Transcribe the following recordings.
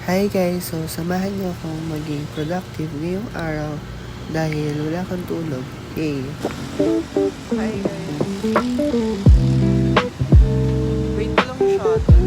Hi guys, so samahan niyo akong maging productive ngayong araw dahil wala kang tulog. Yay! Hi guys! Wait ko lang yung shuttle.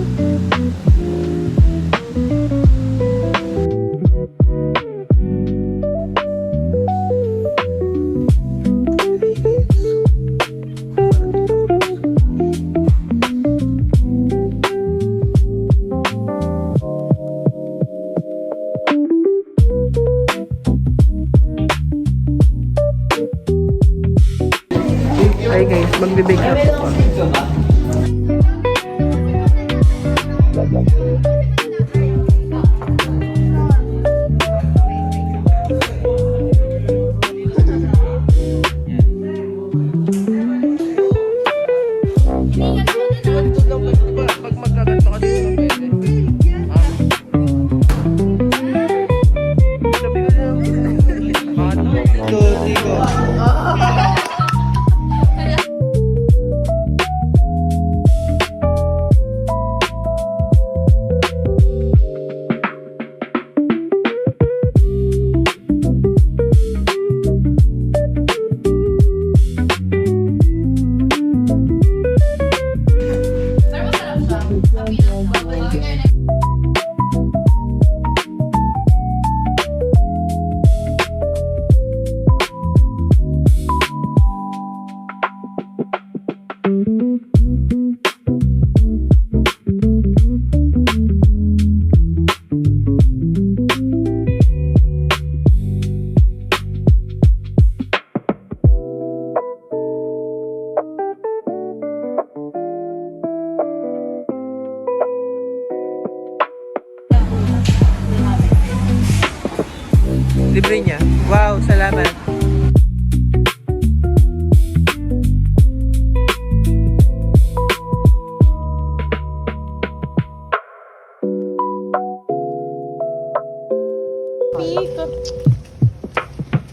Hi guys, magbe-bake up ako. Pag magkaganto kasi libre niya. Wow, salamat.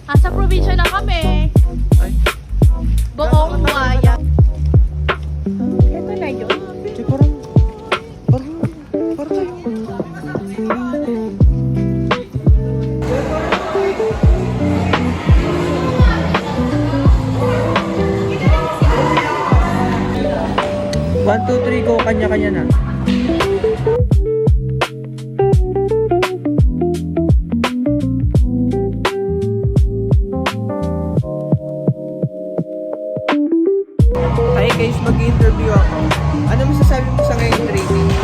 Asa probinsya na kami. Ay, Buong waya. Ito na yun. parang tayo. One, two, three, go. Kanya-kanya na. Hi guys, mag-interview ako. Ano masasabi mo sa ngayong training?